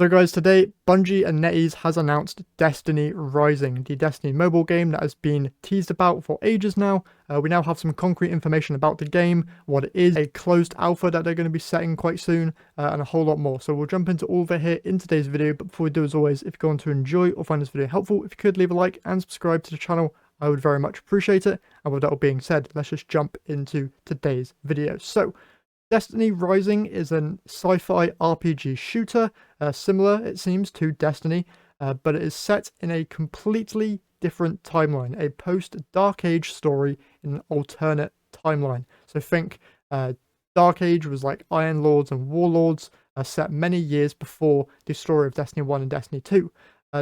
So guys, today Bungie and NetEase has announced Destiny Rising, the Destiny mobile game that has been teased about for ages now. We now have some concrete information about the game, what it is, a closed alpha that they're going to be setting quite soon, and a whole lot more. So we'll jump into all of it here in today's video, but before we do, as always, if you're going to enjoy or find this video helpful, if you could leave a like and subscribe to the channel, I would very much appreciate it. And with that all being said, let's just jump into today's video. So, Destiny Rising is an sci-fi RPG shooter, similar, it seems, to Destiny, but it is set in a completely different timeline, a post-Dark Age story in an alternate timeline. So think Dark Age was like Iron Lords and Warlords, set many years before the story of Destiny 1 and Destiny 2.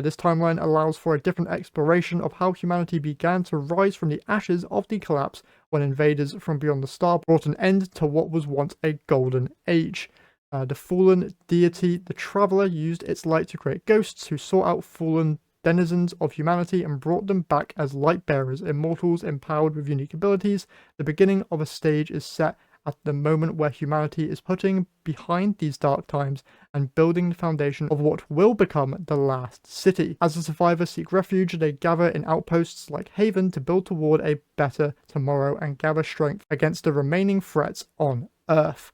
This timeline allows for a different exploration of how humanity began to rise from the ashes of the collapse when invaders from beyond the star brought an end to what was once a golden age. The fallen deity, the Traveler, used its light to create ghosts who sought out fallen denizens of humanity and brought them back as light bearers, immortals empowered with unique abilities. The beginning of a stage is set at the moment where humanity is putting behind these dark times and building the foundation of what will become the last city. As the survivors seek refuge, they gather in outposts like Haven to build toward a better tomorrow and gather strength against the remaining threats on Earth.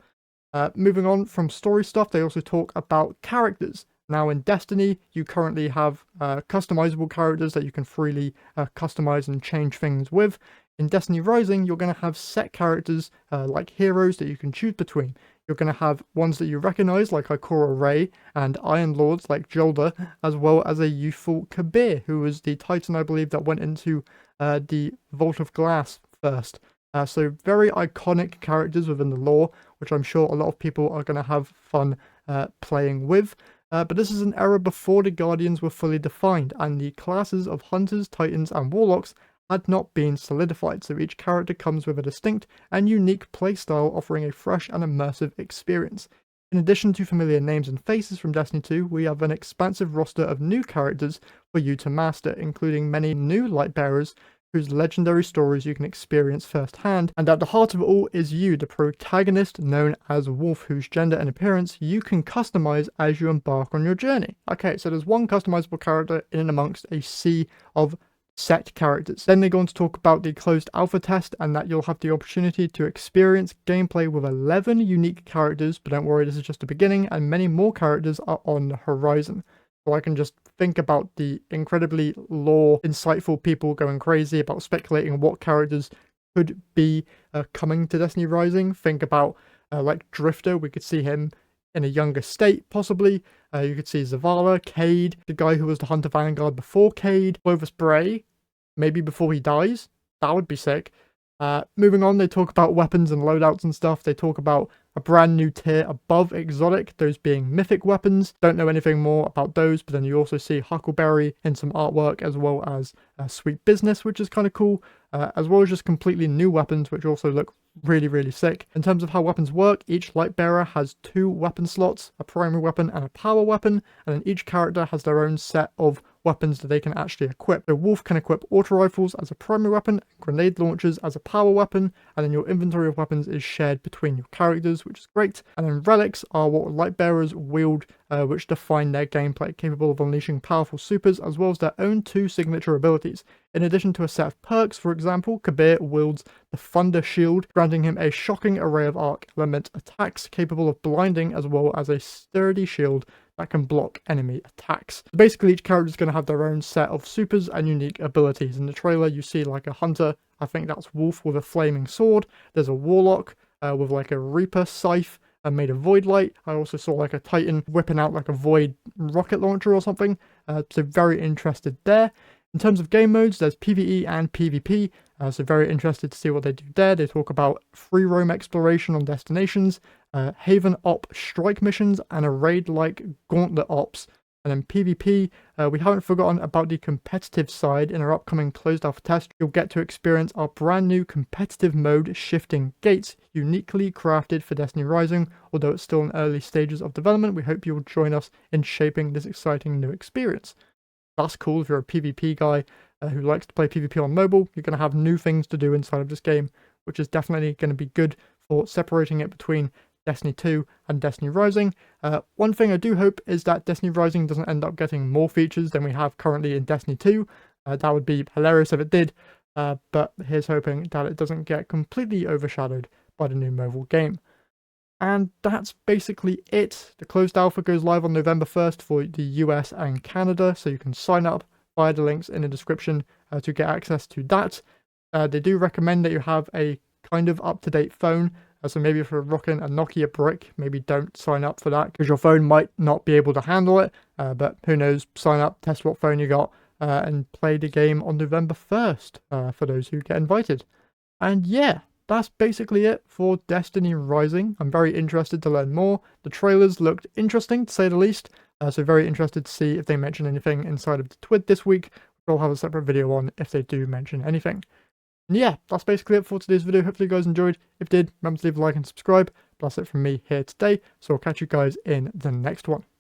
Moving on from story stuff, they also talk about characters. Now in Destiny, you currently have customizable characters that you can freely customize and change things with. In Destiny Rising, you're going to have set characters like heroes that you can choose between. You're going to have ones that you recognize like Ikora Rey and Iron Lords like Jolda, as well as a youthful Kabir, who was the Titan, I believe, that went into the Vault of Glass first. So very iconic characters within the lore, which I'm sure a lot of people are going to have fun playing with. But this is an era before the Guardians were fully defined, and the classes of Hunters, Titans, and Warlocks had not been solidified, so each character comes with a distinct and unique playstyle, offering a fresh and immersive experience. In addition to familiar names and faces from Destiny 2, we have an expansive roster of new characters for you to master, including many new Lightbearers whose legendary stories you can experience firsthand, and at the heart of it all is you, the protagonist known as Wolf, whose gender and appearance you can customize as you embark on your journey. Okay, so there's one customizable character in and amongst a sea of set characters. Then they go on to talk about the closed alpha test and that you'll have the opportunity to experience gameplay with 11 unique characters, but don't worry, this is just the beginning and many more characters are on the horizon. So I can just think about the incredibly lore, insightful people going crazy about speculating what characters could be coming to Destiny Rising. Think about like Drifter, we could see him in a younger state, possibly. You could see Zavala, Cade, the guy who was the Hunter Vanguard before Cade, Clovis Bray, maybe before he dies. That would be sick. Moving on, they talk about weapons and loadouts and stuff. They talk about a brand new tier above exotic, those being mythic weapons. Don't know anything more about those, but then you also see Huckleberry in some artwork, as well as Sweet Business, which is kind of cool, as well as just completely new weapons, which also look really, really sick. In terms of how weapons work, each Lightbearer has 2 weapon slots, a primary weapon and a power weapon, and then each character has their own set of weapons that they can actually equip. The Wolf can equip auto rifles as a primary weapon, grenade launchers as a power weapon, and then your inventory of weapons is shared between your characters, which is great. And then relics are what Lightbearers wield, which define their gameplay, capable of unleashing powerful supers as well as their own 2 signature abilities. In addition to a set of perks, for example, Kabir wields the Thunder Shield, granting him a shocking array of arc element attacks capable of blinding, as well as a sturdy shield that can block enemy attacks. Basically, each character is going to have their own set of supers and unique abilities. In the trailer, you see like a Hunter, I think that's Wolf with a flaming sword. There's a Warlock with like a Reaper scythe made of Void Light. I also saw like a Titan whipping out like a Void rocket launcher or something. So very interested there. In terms of game modes, there's PvE and PvP, so very interested to see what they do there. They talk about free roam exploration on destinations, Haven Op strike missions, and a raid-like Gauntlet Ops. And then PvP, we haven't forgotten about the competitive side. In our upcoming closed alpha test, you'll get to experience our brand new competitive mode, Shifting Gates, uniquely crafted for Destiny Rising. Although it's still in early stages of development, we hope you'll join us in shaping this exciting new experience. That's cool if you're a PvP guy who likes to play PvP on mobile. You're going to have new things to do inside of this game, which is definitely going to be good for separating it between Destiny 2 and Destiny Rising. One thing I do hope is that Destiny Rising doesn't end up getting more features than we have currently in Destiny 2. That would be hilarious if it did, but here's hoping that it doesn't get completely overshadowed by the new mobile game. And that's basically it. The closed alpha goes live on November 1st for the US and Canada, so you can sign up via the links in the description to get access to that. They do recommend that you have a kind of up-to-date phone, so maybe if you're rocking a Nokia brick, maybe don't sign up for that because your phone might not be able to handle it, but who knows, sign up, test what phone you got, and play the game on November 1st for those who get invited. And yeah, that's basically it for Destiny Rising. I'm very interested to learn more. The trailers looked interesting, to say the least, so very interested to see if they mention anything inside of the TWID this week, which I'll have a separate video on if they do mention anything. And yeah, that's basically it for today's video. Hopefully you guys enjoyed. If you did, remember to leave a like and subscribe. But that's it from me here today, so I'll catch you guys in the next one.